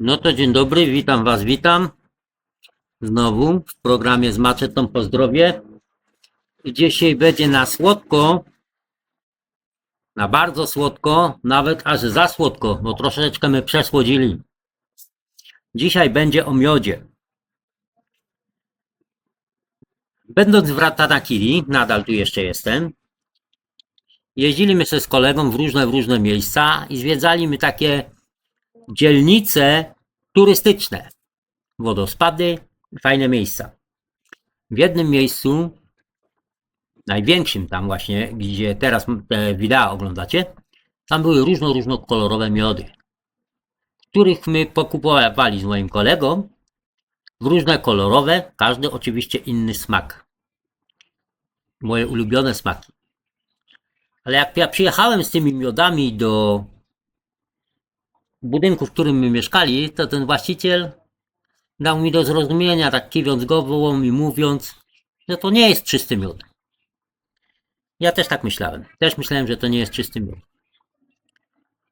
No to dzień dobry, witam Was, witam znowu w programie z Maczetą po zdrowie. Dzisiaj będzie na słodko, na bardzo słodko, nawet aż za słodko, bo troszeczkę my przesłodzili. Dzisiaj będzie o miodzie. Będąc w Ratanakiri, nadal tu jeszcze jestem, jeździliśmy się z kolegą w różne miejsca i zwiedzaliśmy takie dzielnice turystyczne. Wodospady, fajne miejsca. W jednym miejscu, największym tam właśnie, gdzie teraz te wideo oglądacie, tam były różnokolorowe miody, których my pokupowali z moim kolegą w różne kolorowe, każdy oczywiście inny smak. Moje ulubione smaki. Ale jak ja przyjechałem z tymi miodami do budynku, w którym my mieszkali, to ten właściciel dał mi do zrozumienia, tak kiwiąc głową i mówiąc, że to nie jest czysty miód. Ja też tak myślałem. Też myślałem, że to nie jest czysty miód.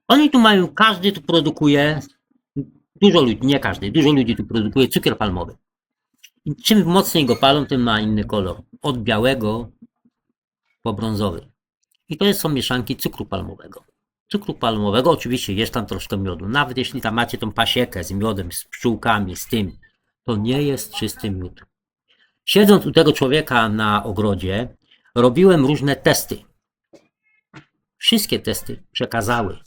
Oni tu mają, każdy tu produkuje, dużo ludzi, nie każdy, dużo ludzi tu produkuje cukier palmowy. I czym mocniej go palą, tym ma inny kolor. Od białego po brązowy. I to są mieszanki cukru palmowego. Cukru palmowego oczywiście jest tam troszkę miodu. Nawet jeśli tam macie tą pasiekę z miodem, z pszczółkami, z tym, to nie jest czysty miód. Siedząc u tego człowieka na ogrodzie, robiłem różne testy. Wszystkie testy przekazały,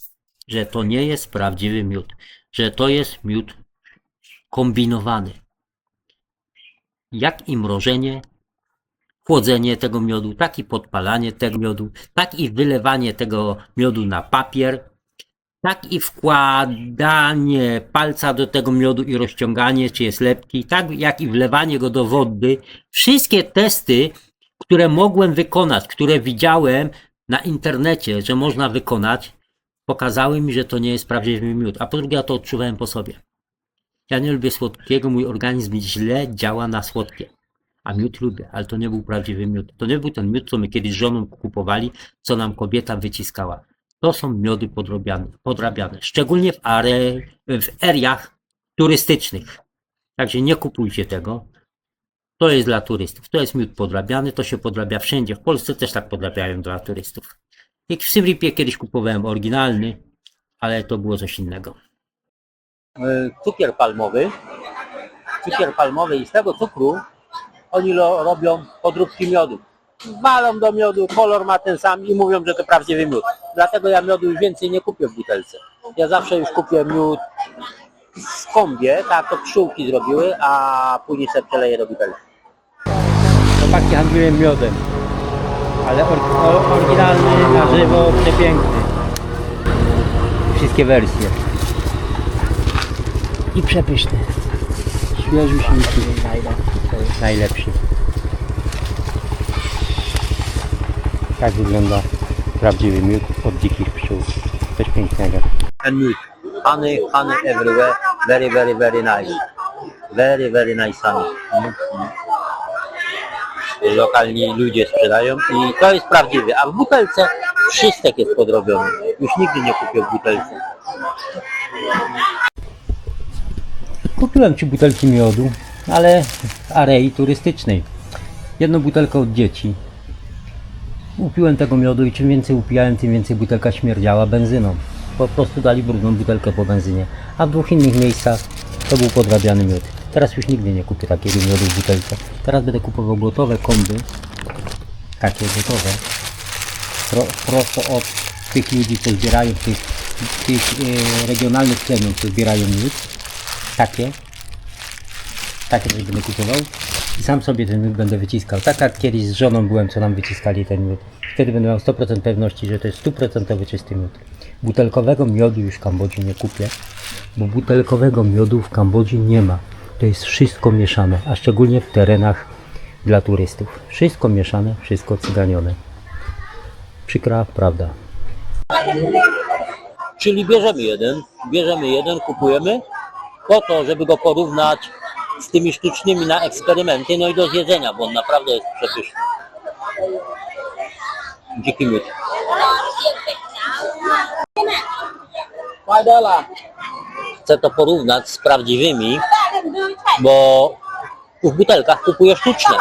że to nie jest prawdziwy miód, że to jest miód kombinowany. Jak i mrożenie, chłodzenie tego miodu, tak i podpalanie tego miodu, tak i wylewanie tego miodu na papier, tak i wkładanie palca do tego miodu i rozciąganie, czy jest lepki, tak jak i wlewanie go do wody. Wszystkie testy, które mogłem wykonać, które widziałem na internecie, że można wykonać, pokazały mi, że to nie jest prawdziwy miód. A po drugie, ja to odczuwałem po sobie. Ja nie lubię słodkiego, mój organizm źle działa na słodkie. A miód lubię, ale to nie był prawdziwy miód. To nie był ten miód, co my kiedyś z żoną kupowali, co nam kobieta wyciskała. To są miody podrabiane. Szczególnie w eriach turystycznych. Także nie kupujcie tego. To jest dla turystów. To jest miód podrabiany, to się podrabia wszędzie. W Polsce też tak podrabiają dla turystów. Jak w Symripie kiedyś kupowałem oryginalny, ale to było coś innego. Cukier palmowy. Cukier palmowy i z tego cukru oni robią podróbki miodu. Walą do miodu, kolor ma ten sam i mówią, że to prawdziwy miód. Dlatego ja miodu już więcej nie kupię w butelce. Ja zawsze już kupię miód w kombie, tak to pszczółki zrobiły, a później sobie przeleję do butelki. Chłopaki handlują miodem, ale oryginalny, na żywo, przepiękny. Wszystkie wersje. I przepyszny. Świeżuśniuśki. Najlepszy. Tak wygląda prawdziwy miód od dzikich pszczół. Coś pięknego. And milk. Honey everywhere. Very nice. Very nice honey. Lokalni ludzie sprzedają i to jest prawdziwy. A w butelce wszystek jest podrobiony. Już nigdy nie kupię w butelce. Kupiłem 3 butelki miodu, ale w arei turystycznej. Jedną butelkę od dzieci. Upiłem tego miodu i czym więcej upijałem, tym więcej butelka śmierdziała benzyną. Po prostu dali brudną butelkę po benzynie. A w 2 innych miejscach to był podrabiany miód. Teraz już nigdy nie kupię takiego miodu w butelce. Teraz będę kupował gotowe komby. Takie gotowe. Prosto od tych ludzi, co zbierają, tych regionalnych plemionów, co zbierają miód. Takie coś będę kupował i sam sobie ten miód będę wyciskał. Tak jak kiedyś z żoną byłem, co nam wyciskali ten miód. Wtedy będę miał 100% pewności, że to jest 100% czysty miód. Butelkowego miodu już w Kambodży nie kupię, bo butelkowego miodu w Kambodży nie ma. To jest wszystko mieszane, a szczególnie w terenach dla turystów. Wszystko mieszane, wszystko cyganione. Przykra prawda. Czyli bierzemy jeden, kupujemy po to, żeby go porównać z tymi sztucznymi na eksperymenty, no i do zjedzenia, bo on naprawdę jest przepyszny. Dziki miód. $5. chcę to porównać z prawdziwymi, bo w butelkach kupuję sztuczne.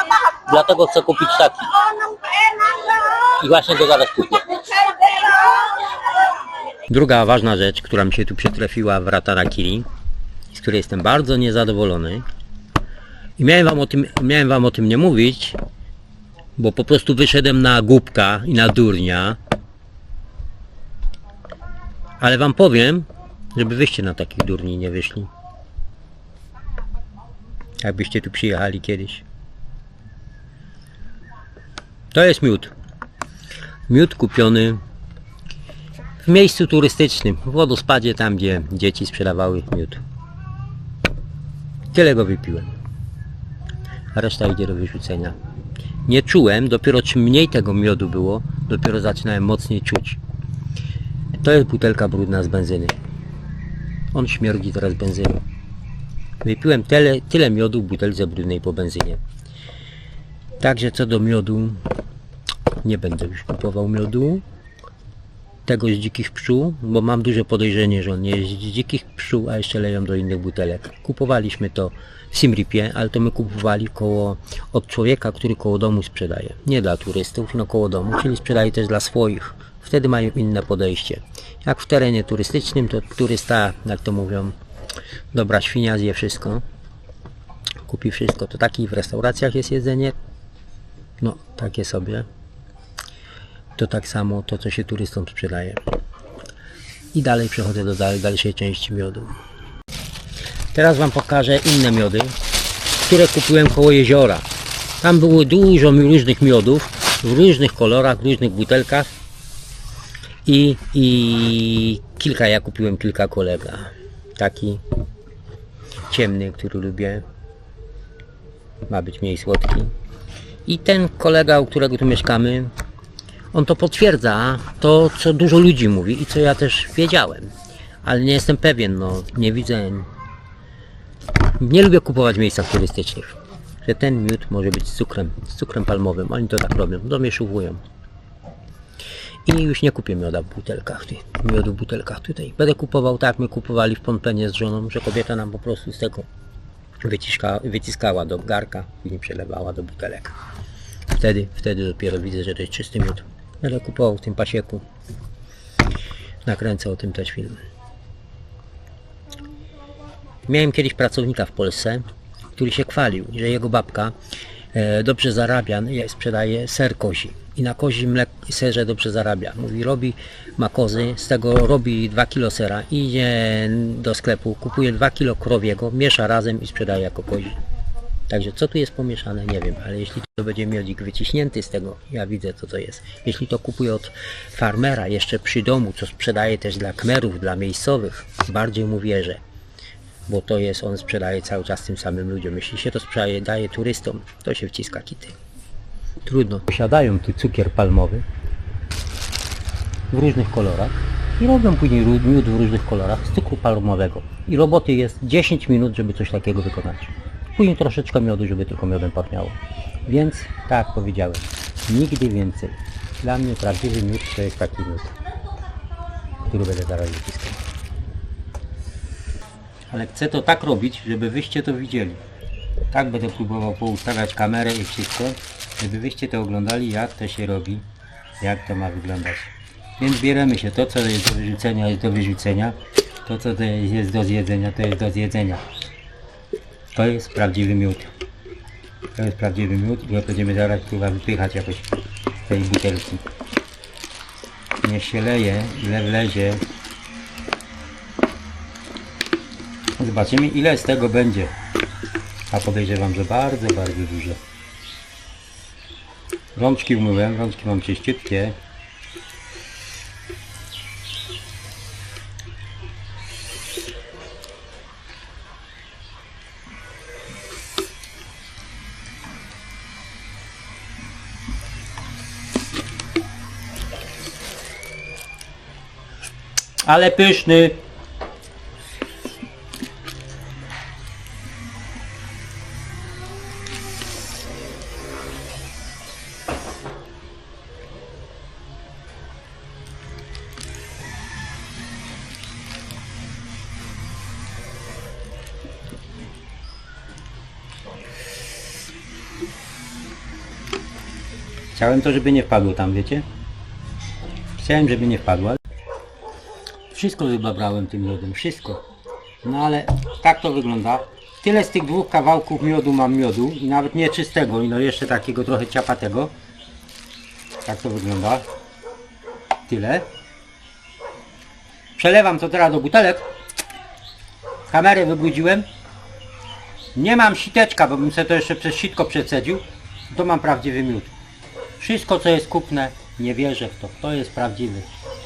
Dlatego chcę kupić taki. I właśnie go zaraz kupię. Druga ważna rzecz, która mi się tu przytrafiła w Ratarakiri, z której jestem bardzo niezadowolony. I miałem wam o tym nie mówić, bo po prostu wyszedłem na głupka i na durnia. Ale wam powiem, żeby wyście na takich durni nie wyszli. Jakbyście tu przyjechali kiedyś. To jest miód. Miód kupiony w miejscu turystycznym, w wodospadzie, tam gdzie dzieci sprzedawały miód. Tyle go wypiłem. A reszta idzie do wyrzucenia. Nie czułem, dopiero czym mniej tego miodu było, dopiero zaczynałem mocniej czuć. To jest butelka brudna z benzyny. On śmierdzi teraz benzyną. Wypiłem tyle miodu w butelce brudnej po benzynie. Także co do miodu, nie będę już kupował miodu. Tego z dzikich pszczół, bo mam duże podejrzenie, że on nie jest z dzikich pszczół, a jeszcze leją do innych butelek. Kupowaliśmy to w Simripie, ale to my kupowali od człowieka, który koło domu sprzedaje. Nie dla turystów, no koło domu, czyli sprzedaje też dla swoich. Wtedy mają inne podejście. Jak w terenie turystycznym, to turysta, jak to mówią, dobra świnia zje wszystko, kupi wszystko. To taki w restauracjach jest jedzenie, no takie sobie. To tak samo to, co się turystom sprzedaje. I dalej przechodzę do dalszej części miodu. Teraz wam pokażę inne miody, które kupiłem koło jeziora. Tam było dużo różnych miodów, w różnych kolorach, w różnych butelkach. I ja kupiłem kilka kolega. Taki ciemny, który lubię. Ma być mniej słodki. I ten kolega, u którego tu mieszkamy, on to potwierdza, to co dużo ludzi mówi i co ja też wiedziałem. Ale nie jestem pewien, no nie widzę. Nie lubię kupować w miejscach turystycznych. Że ten miód może być z cukrem palmowym. Oni to tak robią, domieszowują. I już nie kupię miodu w butelkach tutaj. Będę kupował tak, my kupowali w Pompenie z żoną, że kobieta nam po prostu z tego wyciskała do garka i nie przelewała do butelek. Wtedy dopiero widzę, że to jest czysty miód. Będę kupował w tym pasieku. Nakręcę o tym też film. Miałem kiedyś pracownika w Polsce, który się chwalił, że jego babka dobrze zarabia, sprzedaje ser kozi. I na kozim serze dobrze zarabia. Mówi, ma kozy, z tego robi 2 kg sera, idzie do sklepu, kupuje 2 kg krowiego, miesza razem i sprzedaje jako kozi. Także co tu jest pomieszane, nie wiem, ale jeśli to będzie miodzik wyciśnięty z tego, ja widzę co to jest. Jeśli to kupuję od farmera jeszcze przy domu, co sprzedaje też dla kmerów, dla miejscowych, bardziej mu wierzę. Bo to jest, on sprzedaje cały czas tym samym ludziom. Jeśli się to sprzedaje, daje turystom, to się wciska kity. Trudno. Posiadają tu cukier palmowy w różnych kolorach i robią później miód w różnych kolorach z cukru palmowego. I roboty jest 10 minut, żeby coś takiego wykonać. Później troszeczkę miodu, żeby tylko miodem pachniało. Więc, tak jak powiedziałem, nigdy więcej. Dla mnie prawdziwy miód to jest taki miód, który będę zaraz wyciskał. Ale chcę to tak robić, żeby wyście to widzieli. Tak będę próbował poustawiać kamerę i wszystko, żeby wyście to oglądali, jak to się robi, jak to ma wyglądać. Więc bierzemy się, to co jest do wyrzucenia jest do wyrzucenia, to co jest do zjedzenia to jest do zjedzenia. To jest prawdziwy miód. To jest prawdziwy miód i go będziemy zaraz próbować wypychać jakoś z tej butelki. Niech się leje, ile wlezie. Zobaczymy ile z tego będzie. A podejrzewam, że bardzo, bardzo dużo. Rączki umyłem, rączki mam czyściutkie. Ale pyszny. Chciałem to, żeby nie wpadło tam, wiecie? Chciałem, żeby nie wpadło. Wszystko chyba brałem tym miodem, wszystko. No ale tak to wygląda. Tyle z tych 2 kawałków miodu mam miodu i nawet nie czystego, no jeszcze takiego trochę ciapatego. Tak to wygląda. Tyle. Przelewam to teraz do butelek. Kamerę wybrudziłem. Nie mam siteczka, bo bym sobie to jeszcze przez sitko przecedził. To mam prawdziwy miód. Wszystko co jest kupne, nie wierzę w to. To jest prawdziwy.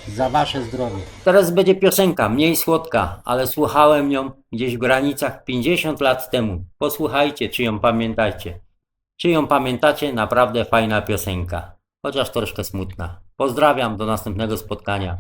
Za wasze zdrowie. Teraz będzie piosenka, mniej słodka, ale słuchałem ją gdzieś w granicach 50 lat temu. Posłuchajcie, czy ją pamiętacie. Czy ją pamiętacie? Naprawdę fajna piosenka. Chociaż troszkę smutna. Pozdrawiam, do następnego spotkania.